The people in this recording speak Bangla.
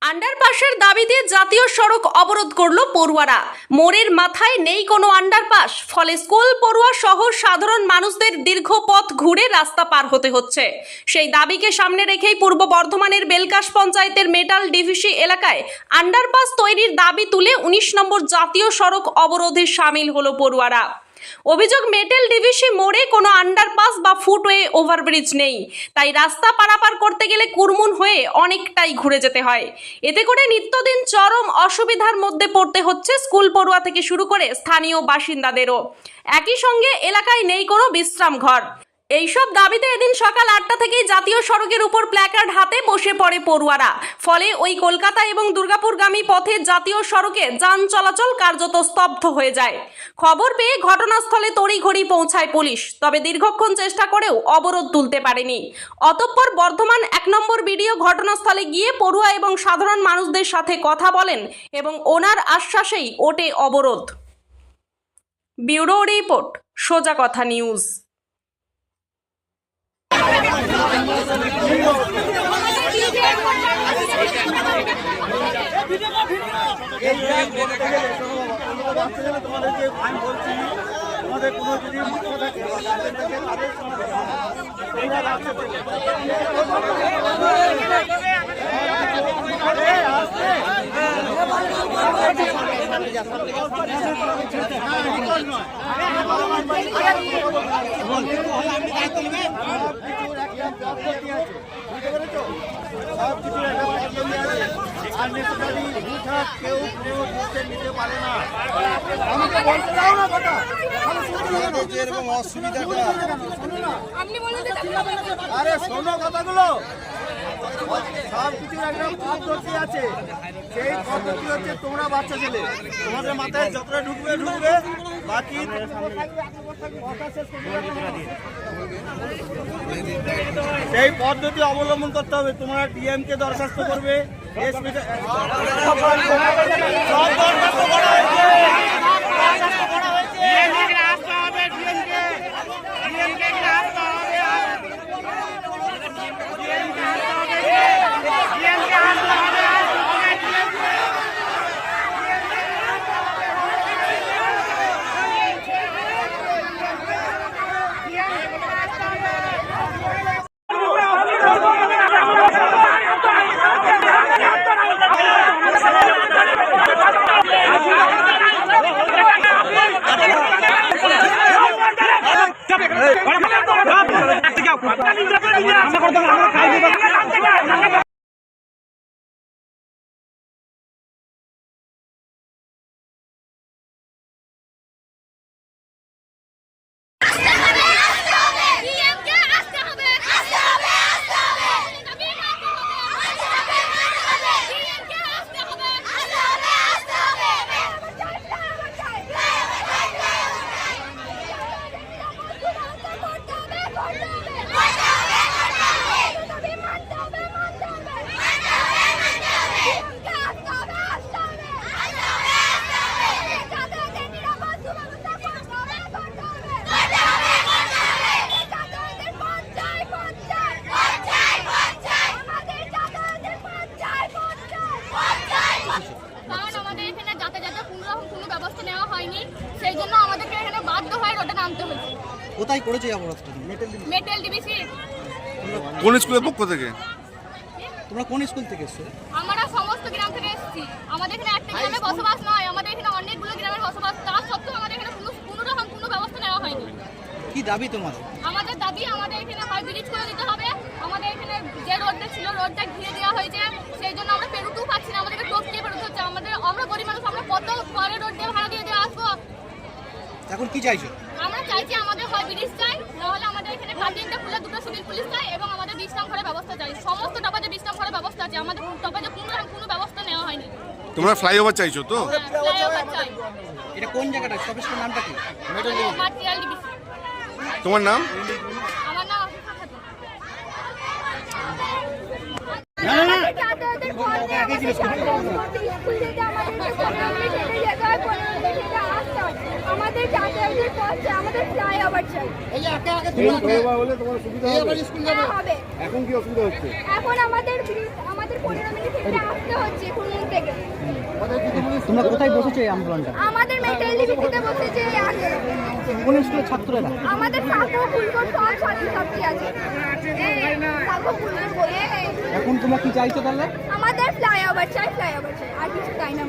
আন্ডারপাসের দাবিতে জাতীয় সড়ক অবরোধ করল পড়ুয়ারা। মোড়ের মাথায় নেই কোনো আন্ডারপাস, ফলে স্কুল পড়ুয়া সহ সাধারণ মানুষদের দীর্ঘ পথ ঘুরে রাস্তা পার হতে হচ্ছে। সেই দাবিকে সামনে রেখেই পূর্ব বর্ধমানের বেলকাশ পঞ্চায়েতের মেটাল ডিভিসি এলাকায় আন্ডারপাস তৈরির দাবি তুলে 19 নম্বর জাতীয় সড়ক অবরোধে সামিল হলো পড়ুয়ারা। অভিযোগ, মেটাল ডিভিসি মোড়ে কোনো আন্ডারপাস বা ফুটওয়ে ওভারব্রিজ নেই, তাই রাস্তা পারাপার করতে গেলে কুরমুন হয়ে অনেকটাই ঘুরে যেতে হয়। এতে করে নিত্যদিন চরম অসুবিধার মধ্যে পড়তে হচ্ছে স্কুল পড়ুয়া থেকে শুরু করে স্থানীয় বাসিন্দাদেরও। একই সঙ্গে এলাকায় নেই কোনো বিশ্রাম ঘর। এইসব দাবিতে এদিন সকাল 8টা থেকেই জাতীয় সড়কের উপর প্ল্যাকার্ড হাতে বসে পড়ে পড়ুয়ারা। ফলে ওই কলকাতা এবং দুর্গাপুরগামী পথে জাতীয় সড়কে যান চলাচল কার্যত স্তব্ধ হয়ে যায়। খবর পেয়ে ঘটনাস্থলে তড়িঘড়ি পৌঁছায় পুলিশ, তবে দীর্ঘক্ষণ চেষ্টা করেও অবরোধ তুলতে পারেনি। অতঃপর বর্ধমান 1 নম্বর বিডিও ঘটনাস্থলে গিয়ে পড়ুয়া এবং সাধারণ মানুষদের সাথে কথা বলেন এবং ওনার আশ্বাসেই ওঠে অবরোধ। ব্যুরো রিপোর্ট, সোজা কথা নিউজ। তোমাদের কোনো যদি মুখ্য থাকে কেউ নিতে পারে না। যেরকম অসুবিধাটা, আরে শোনো কথাগুলো, সব কিছুর একটা পদ্ধতি আছে। সেই পদ্ধতি হচ্ছে তোমরা বাচ্চা ছেলে, তোমাদের মাথায় যতটা ঢুকবে ঢুকবে, বাকি সেই পদ্ধতি অবলম্বন করতে হবে। তোমরা ডিএম কে দরখাস্ত করবে, সেই জন্য আমাদেরকে এখানে বাধ্য হয়ে রোডে নামতে হয়েছে। কোথায় করেছে অবরোধটা? Metal DVC. কোন স্কুলের পক্ষ থেকে? তোমরা কোন স্কুল থেকে এসেছো? আমরা সমস্ত গ্রাম থেকে এসেছি। আমাদের এখানে একটা গ্রামে বসবাস নয়, আমাদের এখানে অনেকগুলো গ্রামের বসবাস। তার সত্ত্বেও আমাদের এখানে কোনো রকম কোনো ব্যবস্থা নেওয়া হয়নি। কি দাবি তোমাদের? আমাদের দাবি, আমাদের এখানে হয় ব্রিজ করে দিতে হবে। আমাদের এখানে যে রোডটা ছিল, রোডটা ঘিরে দেওয়া হয়েছে, সেই জন্য আমরা পেরোতেও পারছি না। আমাদেরকে টোপ দিয়ে পেরোতে হচ্ছে। আমরা গরিব মানুষ, আমরা কত পরে রোড দিয়ে ভাড়া দিয়ে আসবো। এখন কি চাইছো? আমরা চাইছি আমাদের হয় ব্রিজ চাই, নাহলে আমাদের এখানে কাটিংটা খুলে দুটো সিভিল পুলিশ চাই এবং আমাদের বিশ্রাম ঘরের ব্যবস্থা চাই। সমস্ত টপাজে বিশ্রাম ঘরের ব্যবস্থা আছে, আমাদের টপাজে কোনো ব্যবস্থা নেওয়া হয়নি। তোমরা ফ্লাইওভার চাইছো তো? ফ্লাইওভার চাই। এটা কোন জায়গাটা? সবের নামটা কি? মাটিয়াল ডিভিসি। তোমার নাম? আমার নাম আমাদের যাতায়াতের পথ চাই, আমাদের ফ্লাইওভার চাই। হলে তোমার সুবিধা হবে। হবে। এখন কি অসুবিধা হচ্ছে? এখন আমাদের 15 মিনিট হেঁটে আসতে হচ্ছে খুলমুল থেকে। তোমরা কোথায় বসেছো এই আন্দোলনটা? আমাদের মেটাল ডিভিসিতে বসেছে এই আন্দোলন। কোন স্কুলের ছাত্ররা? আমাদের সাঁকো ফুলকোর সব ছাত্রছাত্রী আছে। সাঁকো ফুলকোর বলে এখন তোমরা কি চাইছো তাহলে? আমাদের ফ্লাইওভার চাই, আর কিছু চাই না।